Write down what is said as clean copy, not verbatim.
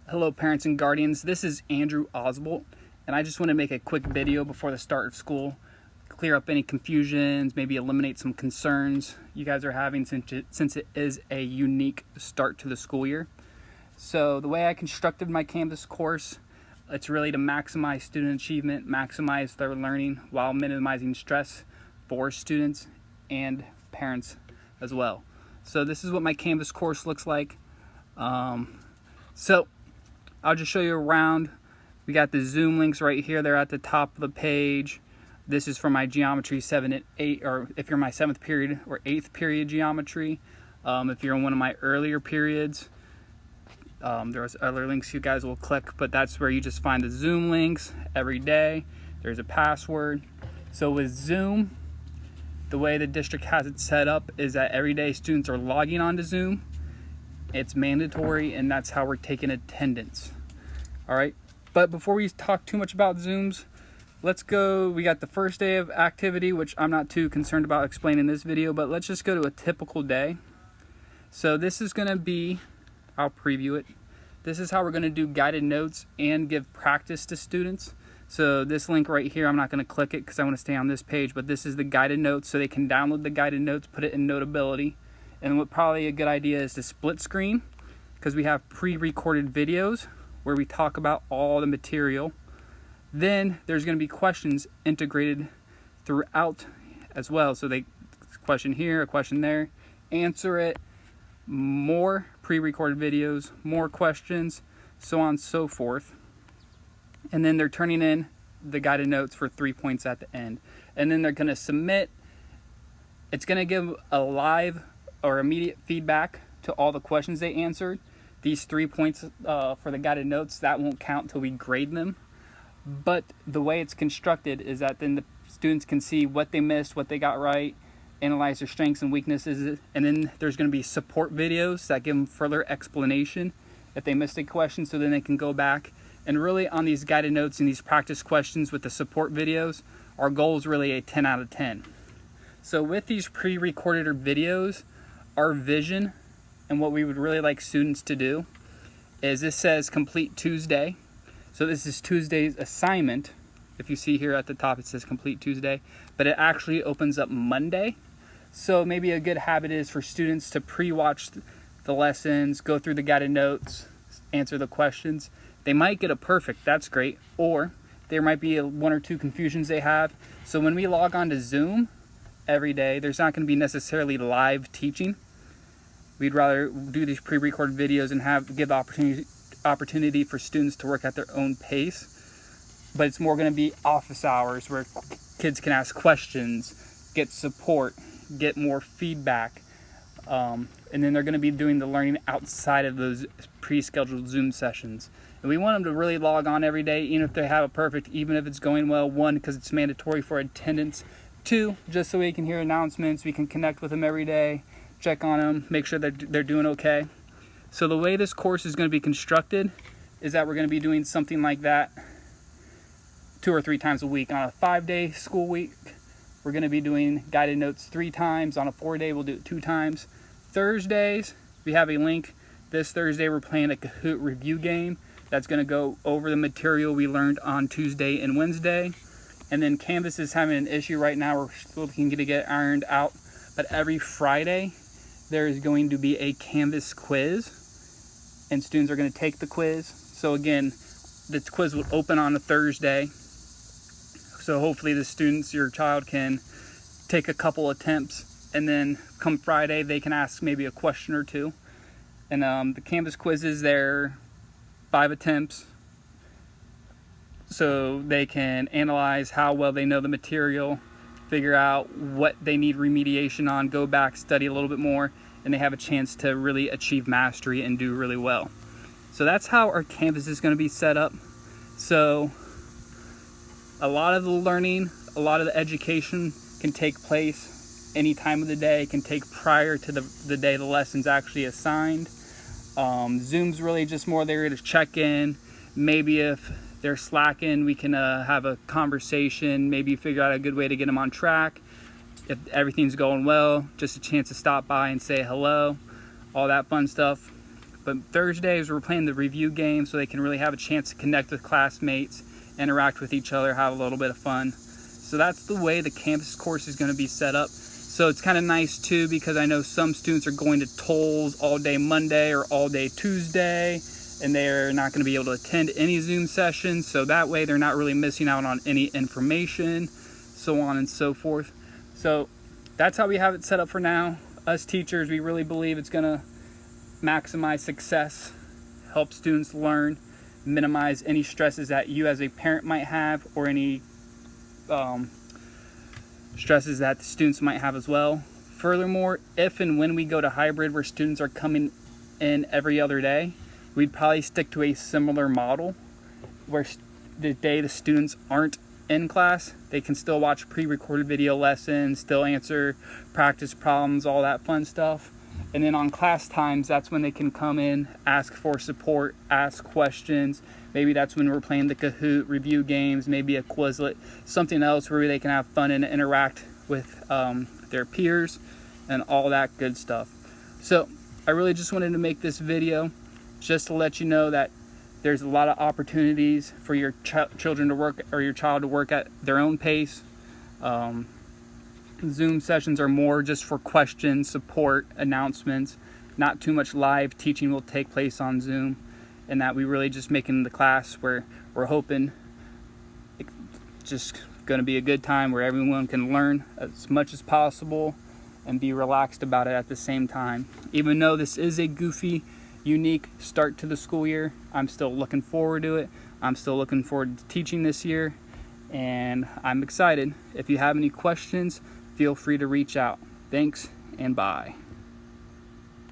Hello parents and guardians, this is Andrew Oswald, and I just want to make a quick video before the start of school, clear up any confusions, maybe eliminate some concerns you guys are having since it is a unique start to the school year. So the way I constructed my Canvas course, it's really to maximize student achievement, maximize their learning while minimizing stress for students and parents as well. So this is what my Canvas course looks like. So I'll just show you around. We got the Zoom links right here. They're at the top of the page. This is for my geometry 7 and 8, or if you're my 7th period or 8th period geometry. If you're in one of my earlier periods, there's other links you guys will click, but that's where you just find the Zoom links every day. There's a password. So with Zoom, the way the district has it set up is that every day students are logging on to Zoom. It's mandatory, and that's how we're taking attendance. All right, but before we talk too much about Zooms, let's go. We got the first day of activity, which I'm not too concerned about explaining in this video, but let's just go to a typical day. So this is gonna be, I'll preview it. This is how we're gonna do guided notes and give practice to students. So this link right here, I'm not gonna click it because I wanna stay on this page, but this is the guided notes, so they can download the guided notes, put it in Notability. And what probably a good idea is to split screen, because we have pre-recorded videos where we talk about all the material. Then there's going to be questions integrated throughout as well. So they question here, a question there, answer it, more pre-recorded videos, more questions, so on and so forth. And then they're turning in the guided notes for 3 points at the end. And then they're going to submit. It's going to give a live or immediate feedback to all the questions they answered. These 3 points for the guided notes, that won't count till we grade them. But the way it's constructed is that then the students can see what they missed, what they got right, analyze their strengths and weaknesses, and then there's going to be support videos that give them further explanation if they missed a question, so then they can go back. And really on these guided notes and these practice questions with the support videos, our goal is really a 10 out of 10. So with these pre-recorded videos, our vision and what we would really like students to do is, this says complete Tuesday. So this is Tuesday's assignment. If you see here at the top, it says complete Tuesday, but it actually opens up Monday. So maybe a good habit is for students to pre-watch the lessons, go through the guided notes, answer the questions. They might get a perfect, that's great, or there might be one or two confusions they have. So when we log on to Zoom every day, there's not going to be necessarily live teaching. We'd rather do these pre-recorded videos and give opportunity for students to work at their own pace. But it's more going to be office hours where kids can ask questions, get support, get more feedback. And then they're going to be doing the learning outside of those pre-scheduled Zoom sessions. And we want them to really log on every day, even if they have a perfect, even if it's going well. 1, because it's mandatory for attendance. 2, just so we can hear announcements, we can connect with them every day, check on them, make sure that they're doing okay. So the way this course is going to be constructed is that we're going to be doing something like that 2 or 3 times a week. On a 5-day school week, we're going to be doing guided notes 3 times. On a 4-day, we'll do it 2 times. Thursdays, we have a link. This Thursday, we're playing a Kahoot review game that's going to go over the material we learned on Tuesday and Wednesday. And then Canvas is having an issue right now. We're still looking to get ironed out. But every Friday, there is going to be a Canvas quiz, and students are going to take the quiz. So again, the quiz will open on a Thursday. So hopefully the students, your child, can take a couple attempts, and then come Friday, they can ask maybe a question or 2. And the Canvas quizzes, they're 5 attempts. So they can analyze how well they know the material, figure out what they need remediation on, go back, study a little bit more, and they have a chance to really achieve mastery and do really well. So that's how our Canvas is going to be set up. So a lot of the learning, a lot of the education can take place any time of the day, can take prior to the day the lesson's actually assigned. Zoom's really just more there to check in. Maybe if they're slacking, we can have a conversation, maybe figure out a good way to get them on track. If everything's going well, just a chance to stop by and say hello, all that fun stuff. But Thursdays we're playing the review game so they can really have a chance to connect with classmates, interact with each other, have a little bit of fun. So that's the way the campus course is going to be set up. So it's kind of nice too, because I know some students are going to Tolles all day Monday or all day Tuesday, and they're not going to be able to attend any Zoom sessions. So that way they're not really missing out on any information, so on and so forth. So that's how we have it set up for now. Us teachers, we really believe it's going to maximize success, help students learn, minimize any stresses that you as a parent might have, or any stresses that the students might have as well. Furthermore, if and when we go to hybrid where students are coming in every other day, we'd probably stick to a similar model where the day the students aren't in class, they can still watch pre-recorded video lessons, still answer practice problems, all that fun stuff. And then on class times, that's when they can come in, ask for support, ask questions. Maybe that's when we're playing the Kahoot, review games, maybe a Quizlet, something else where they can have fun and interact with their peers and all that good stuff. So I really just wanted to make this video just to let you know that there's a lot of opportunities for your children to work, or your child to work at their own pace. Zoom sessions are more just for questions, support, announcements. Not too much live teaching will take place on Zoom, and that we really just making the class where we're hoping it's just going to be a good time where everyone can learn as much as possible and be relaxed about it at the same time. Even though this is a goofy, unique start to the school year, I'm still looking forward to it. I'm still looking forward to teaching this year, and I'm excited. If you have any questions, feel free to reach out. Thanks and bye.